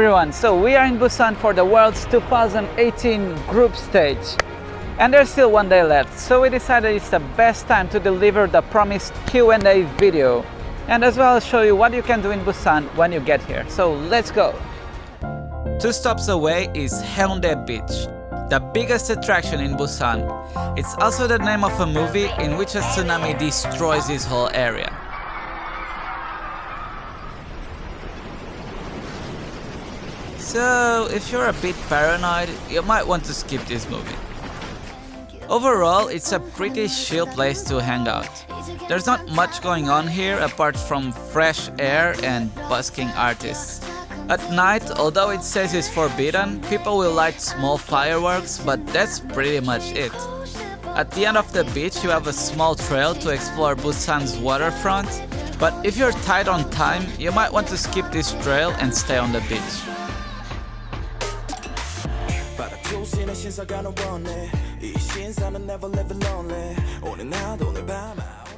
everyone, so we are in Busan for the World's 2018 group stage. And there's still one day left, so we decided it's the best time to deliver the promised Q&A video. And as well as show you what you can do in Busan when you get here. So let's go! 2 stops away is Haeundae Beach, the biggest attraction in Busan. It's also the name of a movie in which a tsunami destroys this whole area. So, if you're a bit paranoid, you might want to skip this movie. Overall, it's a pretty chill place to hang out. There's not much going on here apart from fresh air and busking artists. At night, although it says it's forbidden, people will light small fireworks, but that's pretty much it. At the end of the beach, you have a small trail to explore Busan's waterfront, but if you're tight on time, you might want to skip this trail and stay on the beach.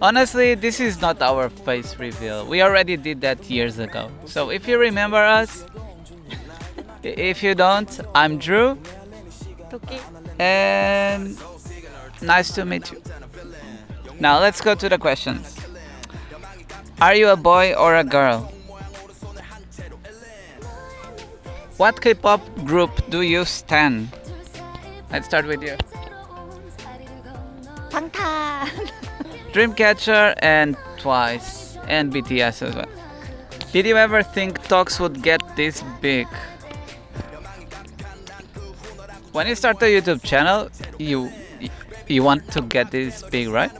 Honestly, this is not our face reveal. We already did that years ago. So if you remember us, if you don't, I'm Drew. Toki. And nice to meet you. Now let's go to the questions. Are you a boy or a girl? What K-pop group do you stan? Let's start with you. 방탄. Dreamcatcher and Twice and BTS as well. Did you ever think talks would get this big? When you start a YouTube channel, you want to get this big, right?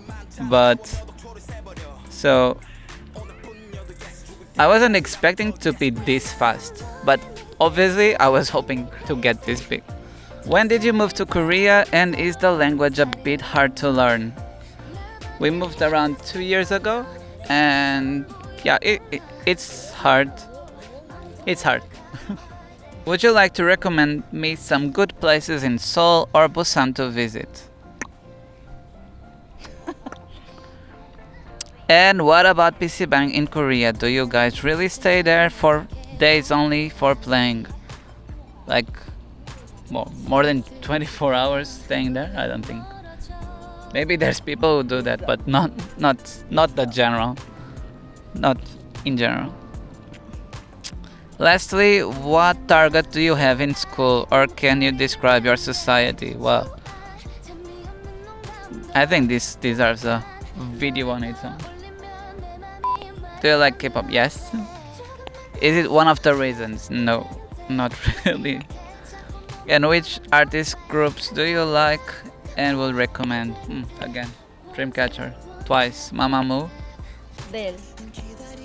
But so I wasn't expecting to be this fast, but obviously I was hoping to get this big. When did you move to Korea, and is the language a bit hard to learn? We moved around 2 years ago, and yeah, it's hard. It's hard. Would you like to recommend me some good places in Seoul or Busan to visit? And what about PC Bang in Korea? Do you guys really stay there for days only for playing? Like more than 24 hours staying there? I don't think. Maybe there's people who do that, but not the general. Not in general. Lastly, what target do you have in school, or can you describe your society? Well, I think this deserves a video on its own. Do you like K-pop? Yes. Is it one of the reasons? No, not really. And which artist groups do you like and will recommend? Again, Dreamcatcher, Twice, Mamamoo. 네.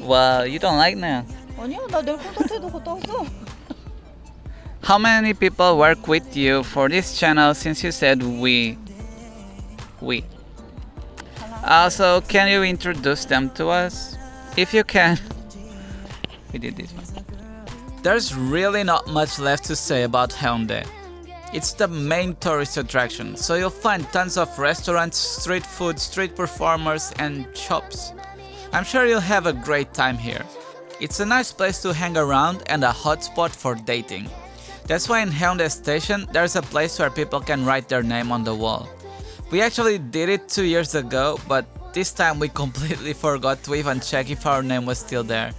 Wow, you don't like now. 아니야, 나 내일 콘서트도 갔다 왔어. How many people work with you for this channel since you said we? Also, can you introduce them to us? If you can. We did this one. There's really not much left to say about Haeundae. It's the main tourist attraction, so you'll find tons of restaurants, street food, street performers, and shops. I'm sure you'll have a great time here. It's a nice place to hang around and a hotspot for dating. That's why in Haeundae Station, there's a place where people can write their name on the wall. We actually did it 2 years ago, but this time we completely forgot to even check if our name was still there.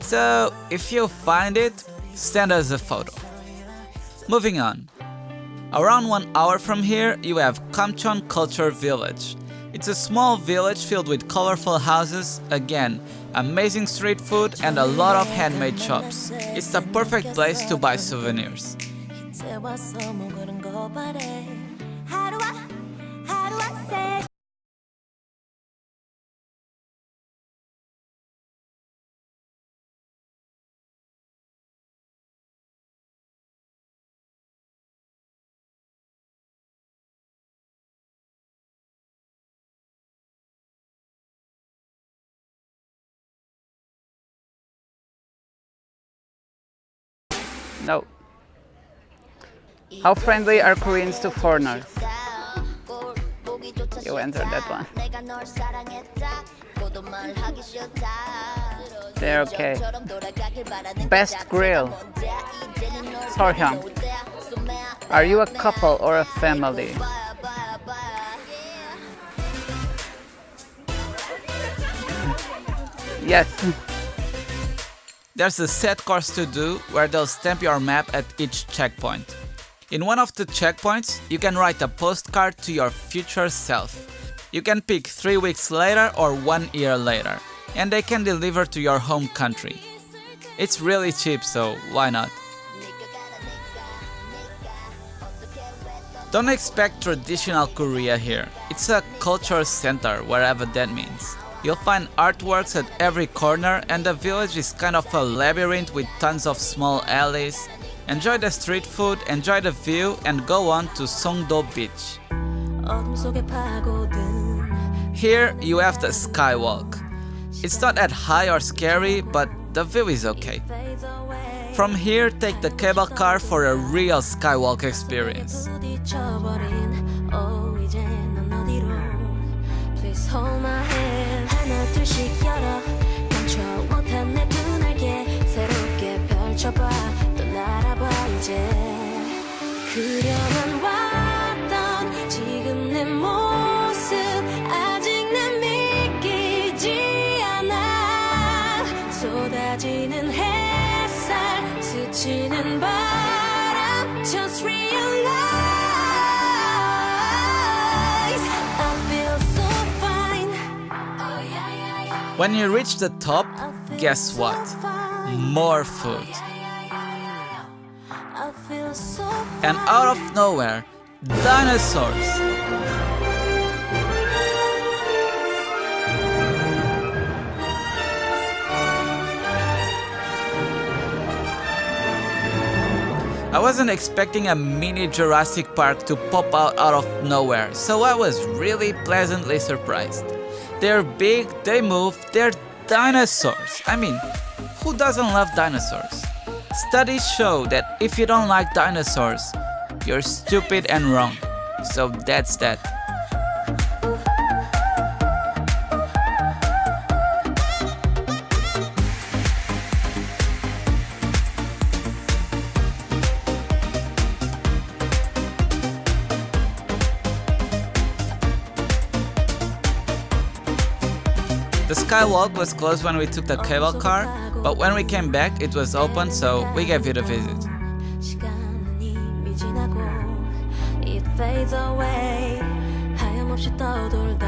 So, if you find it, send us a photo. Moving on. Around 1 hour from here, you have Gamcheon Culture Village. It's a small village filled with colorful houses, again, amazing street food and a lot of handmade shops. It's the perfect place to buy souvenirs. No. How friendly are Koreans to foreigners? You answered that one. They're okay. Best grill. Sorhyang. Are you a couple or a family? Yes. There's a set course to do where they'll stamp your map at each checkpoint. In one of the checkpoints, you can write a postcard to your future self. You can pick 3 weeks later or 1 year later, and they can deliver to your home country. It's really cheap, so why not? Don't expect traditional Korea here. It's a culture center, wherever that means. You'll find artworks at every corner, and the village is kind of a labyrinth with tons of small alleys. Enjoy the street food, enjoy the view, and go on to Songdo beach. Here you have the skywalk. It's not that high or scary, but the view is okay. From here, take the cable car for a real skywalk experience. Just realize I feel so fine. When you reach the top, guess what? More food. And out of nowhere, dinosaurs. I wasn't expecting a mini Jurassic Park to pop out of nowhere, so I was really pleasantly surprised. They're big, they move, they're dinosaurs. I mean, who doesn't love dinosaurs? Studies show that if you don't like dinosaurs, you're stupid and wrong. So that's that. The skywalk was closed when we took the cable car, but when we came back it was open, so we gave it a visit. It fades away. 하염없이 떠돌다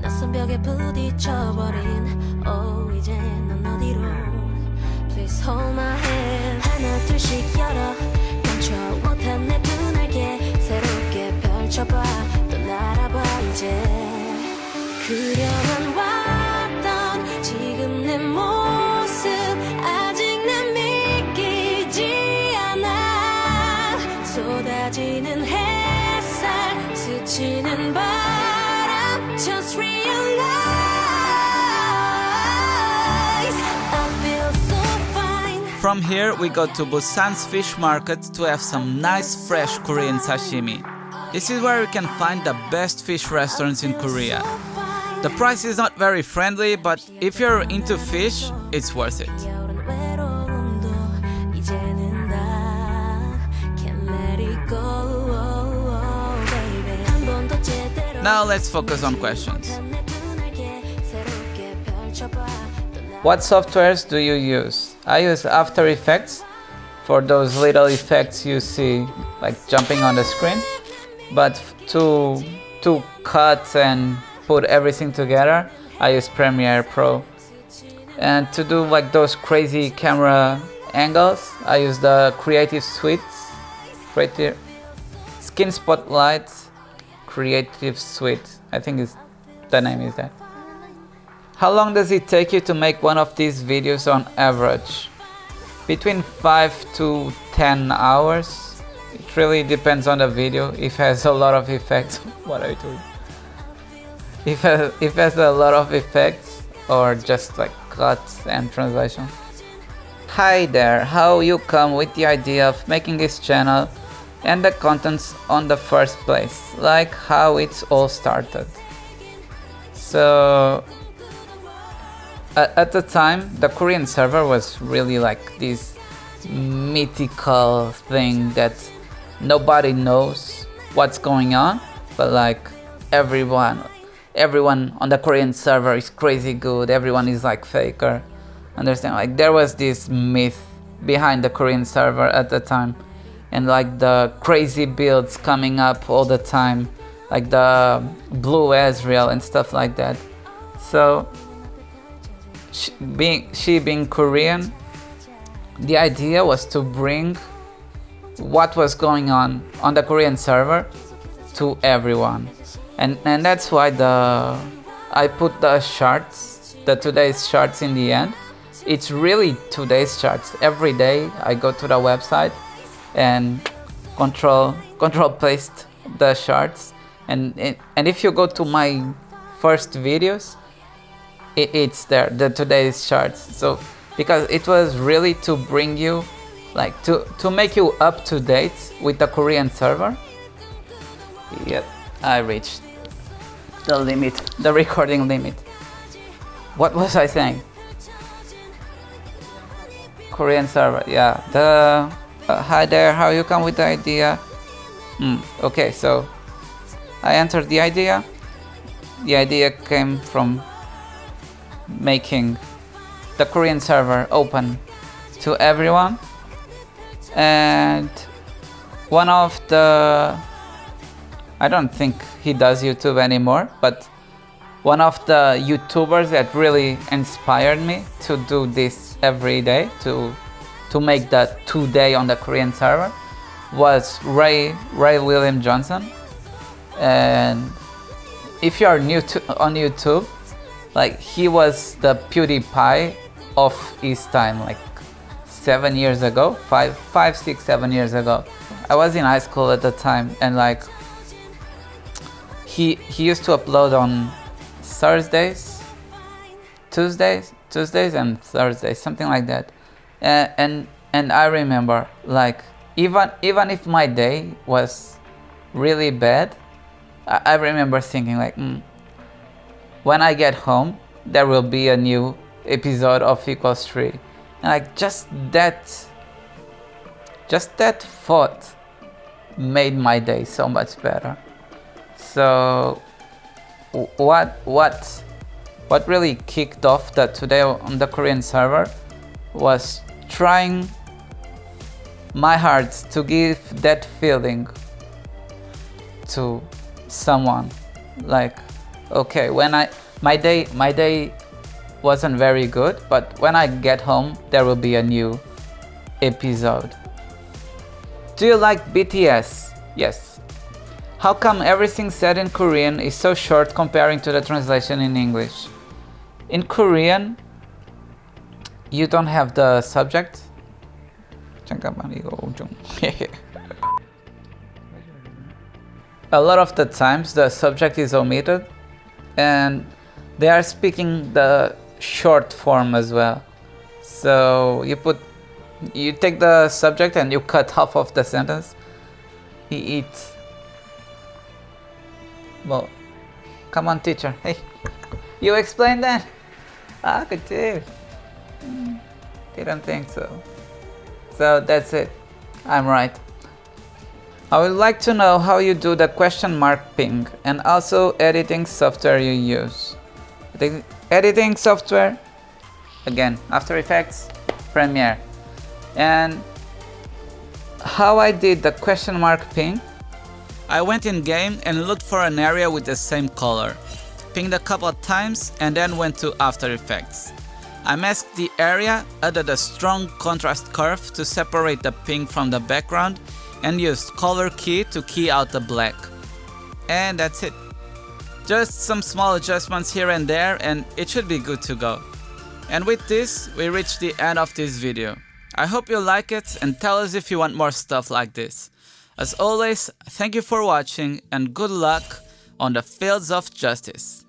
낯선 벽에 부딪혀버린 Oh 이제 넌 어디로 Please hold my hand 하나 둘씩 열어 감춰 못한 내 두 날개 새롭게 펼쳐봐 또 날아봐 이제 그려만 왔던 지금 내 모습 아직 난 믿기지 않아 쏟아지는 햇살 스치는 바람 Just realize I feel so fine. From here we go to Busan's fish market to have some nice fresh Korean sashimi. This is where you can find the best fish restaurants in Korea. The price is not very friendly, but if you're into fish, it's worth it. Now let's focus on questions. What softwares do you use? I use After Effects for those little effects you see, like jumping on the screen. But to cut and put everything together, I use Premiere Pro. And to do like those crazy camera angles, I use the Creative Suite, Skin Spotlight Creative Suite. I think the name is that. How long does it take you to make one of these videos on average? Between 5 to 10 hours. It really depends on the video. If it has a lot of effects, what are you doing? If it has a lot of effects or just like cuts and translation. Hi there, how you come with the idea of making this channel and the contents on the first place, like how it's all started. So at the time, the Korean server was really like this mythical thing that nobody knows what's going on, but like everyone on the Korean server is crazy good, everyone is like faker. Understand? Like there was this myth behind the Korean server at the time, and like the crazy builds coming up all the time, like the Blue Ezreal and stuff like that. So she being Korean, the idea was to bring what was going on the Korean server to everyone, and that's why I put the charts, the today's charts in the end. It's really today's charts. Every day I go to the website and control placed the charts, and if you go to my first videos, it's there, the today's charts. So because it was really to bring you, like to make you up to date with the Korean server. Yep, I reached the limit, the recording limit. What was I saying? Korean server, yeah. The hi there, how you come with the idea? Okay, so I entered the idea. The idea came from making the Korean server open to everyone, and one of the, I don't think he does YouTube anymore, but one of the YouTubers that really inspired me to do this every day, to make that today on the Korean server, was Ray William Johnson. And if you are new on YouTube, like he was the PewDiePie of his time, like 7 years ago, 5, 6, 7 years ago. I was in high school at the time, and like he used to upload on Tuesdays and Thursdays, something like that. And I remember, like even if my day was really bad, I remember thinking like, when I get home, there will be a new episode of Equals 3. And like just that thought made my day so much better. So what really kicked off that today on the Korean server was trying my heart to give that feeling to someone. Like, okay, when my day wasn't very good, but when I get home, there will be a new episode. Do you like BTS? Yes. How come everything said in Korean is so short comparing to the translation in English? In Korean, you don't have the subject. 잠깐만, 이거 좀. A lot of the times the subject is omitted, and they are speaking the short form as well. So you take the subject and you cut half of the sentence. He eats. Well, come on, teacher. Hey, you explain that? Ah, good too. Didn't think so. So that's it. I'm right. I would like to know how you do the question mark ping, and also editing software you use. The editing software, again, After Effects, Premiere. And how I did the question mark ping, I went in game and looked for an area with the same color, pinged a couple of times, and then went to After Effects. I masked the area, added a strong contrast curve to separate the ping from the background, and used color key to key out the black. And that's it. Just some small adjustments here and there, and it should be good to go. And with this, we reach the end of this video. I hope you like it, and tell us if you want more stuff like this. As always, thank you for watching, and good luck on the fields of justice.